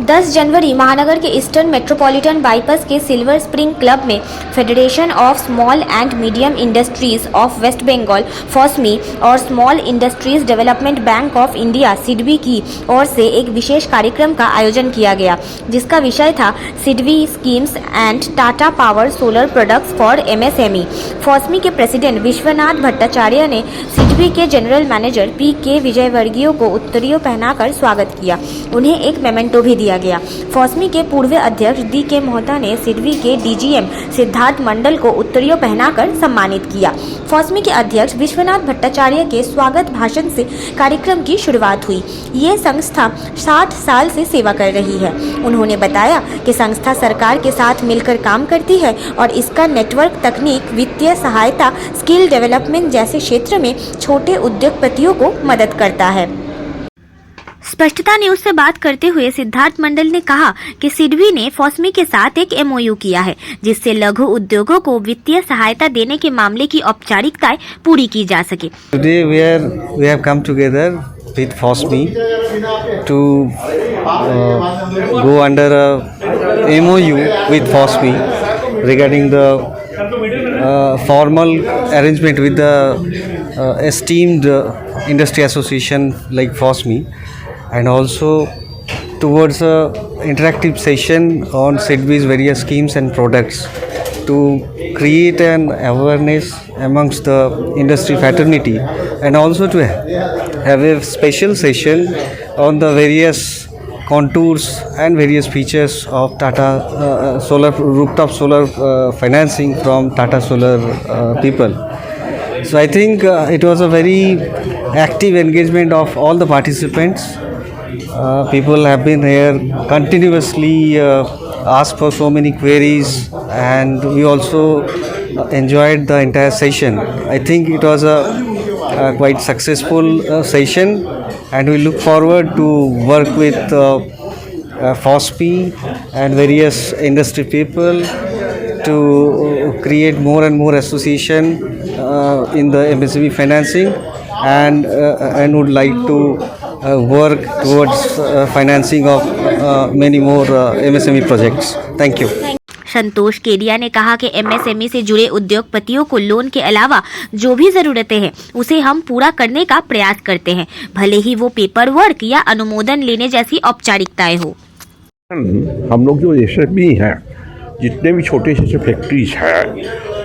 10 जनवरी महानगर के ईस्टर्न मेट्रोपॉलिटन बाईपास के सिल्वर स्प्रिंग क्लब में Federation of Small and Medium Industries of West Bengal FOSMI और Small Industries Development Bank of India SIDBI की ओर से एक विशेष कार्यक्रम का आयोजन किया गया, जिसका विषय था SIDBI schemes and Tata Power solar products for MSME. FOSMI के प्रेसिडेंट विश्वनाथ भट्टाचार्य ने सिडबी के जनरल मैनेजर पी.के. विजयवर्गीय को उत्तरीय पहनाकर स्वागत किया। उन्हें एक मेमेंटो भी दिया गया। फॉस्मी के पूर्व अध्यक्ष डी.के. मोहता ने सिडबी के डीजीएम सिद्धार्थ मंडल को उत्तरीय पहनाकर सम्मानित किया। फॉस्मी के अध्यक्ष विश्वनाथ भट्टाचार्य के स्वागत भाषण से कार्यक्रम की शुरुआत हुई। ये संस्था 60 साल से सेवा कर रही है। उन्होंने बताया कि संस्था सरकार के साथ मिलकर काम करती है और इसका नेटवर्क तकनीक, वित्तीय सहायता, स्किल डेवलपमेंट जैसे क्षेत्र में छोटे उद्योगपतियों को मदद करता है। स्पष्टता न्यूज से बात करते हुए सिद्धार्थ मंडल ने कहा कि सिडबी ने फॉस्मी के साथ एक एमओयू किया है, जिससे लघु उद्योगों को वित्तीय सहायता देने के मामले की औपचारिकताएं पूरी की जा सके। Today we have come together with FOSMI to go under a MOU with FOSMI regarding the formal arrangement with the esteemed industry association like FOSMI, and also towards a interactive session on SIDBI's various schemes and products to create an awareness amongst the industry fraternity, and also to have a special session on the various contours and various features of Tata solar rooftop solar financing from Tata Solar people. So I think it was a very active engagement of all the participants. People have been here continuously, asked for so many queries, and we also enjoyed the entire session. I think it was a quite successful session, and we look forward to work with FOSPI and various industry people to create more and more association in the MSME financing, and would like to work towards financing of many more MSME projects. Thank you. संतोष केडिया ने कहा कि MSME से जुड़े उद्योगपतियों को loan के अलावा जो भी जरूरतें हैं उसे हम पूरा करने का प्रयास करते हैं, भले ही वो पेपर वर्क या अनुमोदन लेने जैसी औपचारिकताएं हो। हम लोग जो एमएसएमई हैं, जितने भी छोटे से फैक्ट्रीज हैं,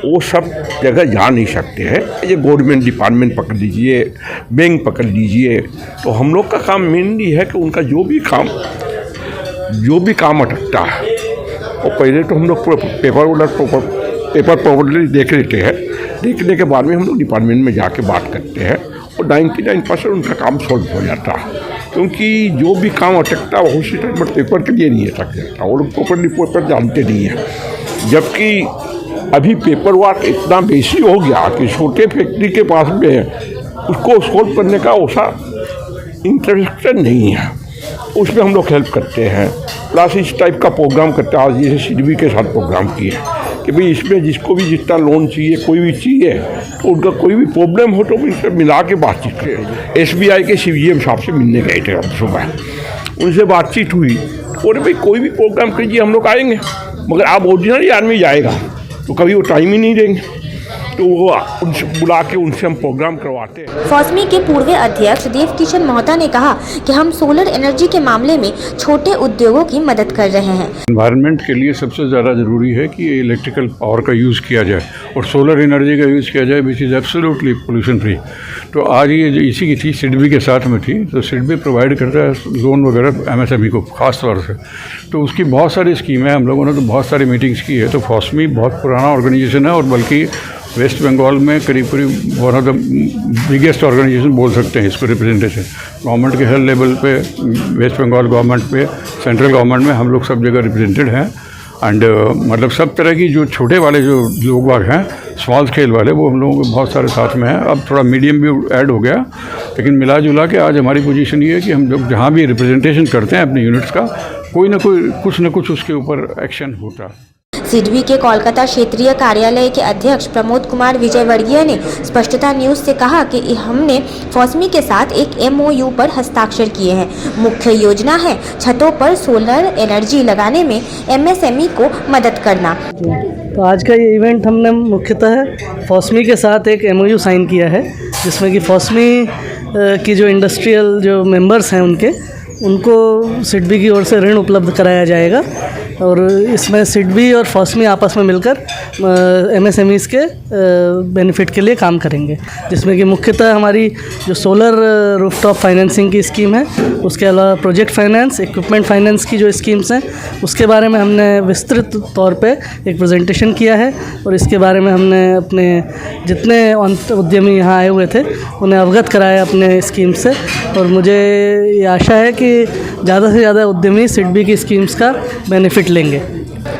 वो सब जगह जा नहीं सकते हैं। ये गवर्नमेंट डिपार्टमेंट पकड़ लीजिए, बैंक पकड़ लीजिए, तो हम लोग का काम मेनली है कि उनका जो भी काम अटकता है, और पहले तो हम लोग पेपर प्रॉपर्ली देख लेते हैं। देखने के बाद में हम लोग डिपार्टमेंट में जाके बात करते हैं, और 99% उनका काम सॉल्व हो जाता है। क्योंकि जो भी काम अटकता है उसी टाइम पर पेपर के लिए नहीं अटक जाता, वो लोग प्रॉपर्ली पेपर जानते नहीं हैं। जबकि अभी पेपर वर्क इतना बेसी हो गया कि छोटे फैक्ट्री के पास में उसको सॉल्व करने का वैसा इंफ्रास्ट्रक्चर नहीं है, उसमें हम लोग हेल्प करते हैं। प्लस इस टाइप का प्रोग्राम करते हैं, आज जैसे सिडबी के साथ प्रोग्राम किए कि भाई इसमें जिसको भी जितना लोन चाहिए, कोई भी चाहिए, तो उनका कोई भी प्रॉब्लम हो तो इससे मिला के बातचीत करें। एसबीआई के सीजीएम साहब से मिलने गए थे हम सुबह, उनसे बातचीत हुई, और भाई कोई भी प्रोग्राम कीजिए हम लोग आएंगे, मगर आप ऑर्डिनरी आदमी जाएगा तो कभी वो टाइम ही नहीं देंगे, तो वो उनसे बुला के उनसे हम प्रोग्राम करवाते हैं। फॉस्मी के पूर्व अध्यक्ष देव किशन मोहता ने कहा कि हम सोलर एनर्जी के मामले में छोटे उद्योगों की मदद कर रहे हैं। एनवायरनमेंट के लिए सबसे ज़्यादा ज़रूरी है कि इलेक्ट्रिकल पावर का यूज़ किया जाए और सोलर एनर्जी का यूज़ किया जाए, which is absolutely pollution free. तो आज ये इसी की थी, सिडबी के साथ में थी, तो सिडबी प्रोवाइड करता है लोन वगैरह एमएसएमई को ख़ास तौर से, तो उसकी बहुत सारी स्कीमें हम लोगों ने तो बहुत सारी मीटिंग्स की है। तो फॉस्मी बहुत पुराना ऑर्गेनाइजेशन है, और बल्कि वेस्ट बंगाल में करीब one of the biggest organisation बोल सकते हैं इसको, रिप्रेजेंटेशन गवर्नमेंट के हर लेवल पे, वेस्ट बंगाल गवर्नमेंट पे, सेंट्रल गवर्नमेंट में हम लोग सब जगह रिप्रेजेंटेड हैं। एंड मतलब सब तरह की जो छोटे वाले जो लोग बाग हैं, स्मॉल स्केल वाले, वो हम लोगों के बहुत सारे साथ में हैं। अब थोड़ा मीडियम भी ऐड हो गया, लेकिन मिला जुला के आज हमारी पोजीशन ये है कि हम लोग जहाँ भी रिप्रेजेंटेशन करते हैं अपने यूनिट्स का, कोई ना कोई कुछ ना कुछ उसके ऊपर एक्शन होता है। सिडबी के कोलकाता क्षेत्रीय कार्यालय के अध्यक्ष प्रमोद कुमार विजयवर्गीय ने स्पष्टता न्यूज से कहा कि हमने फॉस्मी के साथ एक MOU पर हस्ताक्षर किए हैं। मुख्य योजना है छतों पर सोलर एनर्जी लगाने में MSME को मदद करना। तो आज का ये इवेंट हमने मुख्यतः फॉस्मी के साथ एक MOU साइन किया है, जिसमें कि फॉस्मी की जो इंडस्ट्रियल जो मेंबर्स हैं उनको सिडबी की ओर से ऋण उपलब्ध कराया जाएगा और इसमें सिडबी और फॉस्मी आपस में मिलकर MSMEs के बेनिफिट के लिए काम करेंगे, जिसमें कि मुख्यतः हमारी जो सोलर रूफटॉप फाइनेंसिंग की स्कीम है, उसके अलावा प्रोजेक्ट फाइनेंस, इक्विपमेंट फाइनेंस की जो स्कीम्स हैं उसके बारे में हमने विस्तृत तौर पे एक प्रेजेंटेशन किया है और इसके बारे में हमने अपने जितने उद्यमी यहाँ आए हुए थे उन्हें अवगत कराया अपने स्कीम से और मुझे ये आशा है कि ज़्यादा से ज़्यादा उद्यमी सिडबी की स्कीम्स का बेनिफिट लेंगे।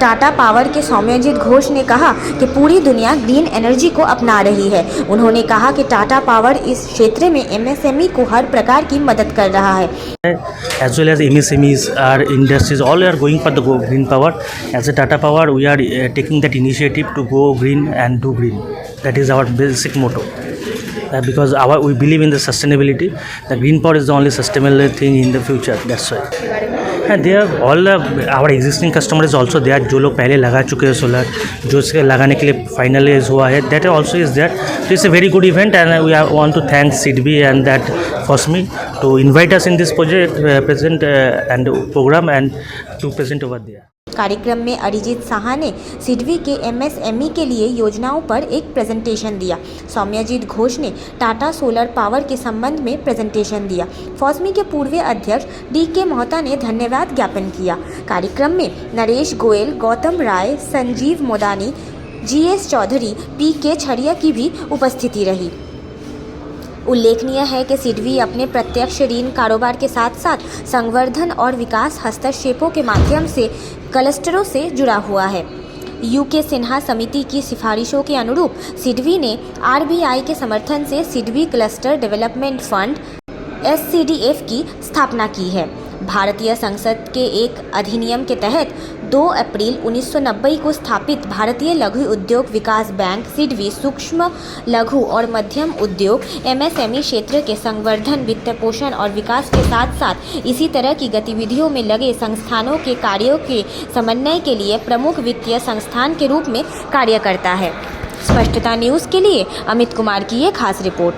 टाटा पावर के सौम्यजीत घोष ने कहा कि पूरी दुनिया ग्रीन एनर्जी को अपना रही है। उन्होंने कहा कि टाटा पावर इस क्षेत्र में MSME को हर प्रकार की मदद कर रहा है। As well as MSMEs, our industries, all are going for the green power. As a Tata Power, we are taking that initiative to go green and do green. That is our basic motto. Because we believe in the sustainability. The green power is the only sustainable thing in the future. That's why. And they are all our existing customers also there. जो लोग पहले लगा चुके हैं solar, जो इसके लगाने के लिए फाइनलाइज हुआ है, that also is there. So it's a very good event, and we want to thank SIDBI and that Fosmi to invite us in this project, present and program and to present over there. कार्यक्रम में अरिजीत साहा ने सिडबी के MSME के लिए योजनाओं पर एक presentation दिया। सौम्यजीत घोष ने टाटा सोलर पावर के संबंध में प्रेजेंटेशन दिया। फॉस्मी के पूर्व अध्यक्ष DK मोहता ने धन्यवाद ज्ञापन किया। कार्यक्रम में नरेश गोयल, गौतम राय, संजीव मोदानी, GS चौधरी, PK छड़िया की भी उपस्थिति रही। उल्लेखनीय है कि सिडबी अपने प्रत्यक्ष ऋण कारोबार के साथ साथ संवर्धन और विकास हस्तक्षेपों के माध्यम से क्लस्टरों से जुड़ा हुआ है। UK सिन्हा समिति की सिफारिशों के अनुरूप सिडबी ने RBI के समर्थन से SIDBI cluster development fund SCDF की स्थापना की है। भारतीय संसद के एक अधिनियम के तहत 2 अप्रैल 1990 को स्थापित भारतीय लघु उद्योग विकास बैंक सिडबी सूक्ष्म लघु और मध्यम उद्योग MSME क्षेत्र के संवर्धन, वित्त पोषण और विकास के साथ साथ इसी तरह की गतिविधियों में लगे संस्थानों के कार्यों के समन्वय के लिए प्रमुख वित्तीय संस्थान के रूप में कार्य करता है। स्पष्टता न्यूज़ के लिए अमित कुमार की ये खास रिपोर्ट।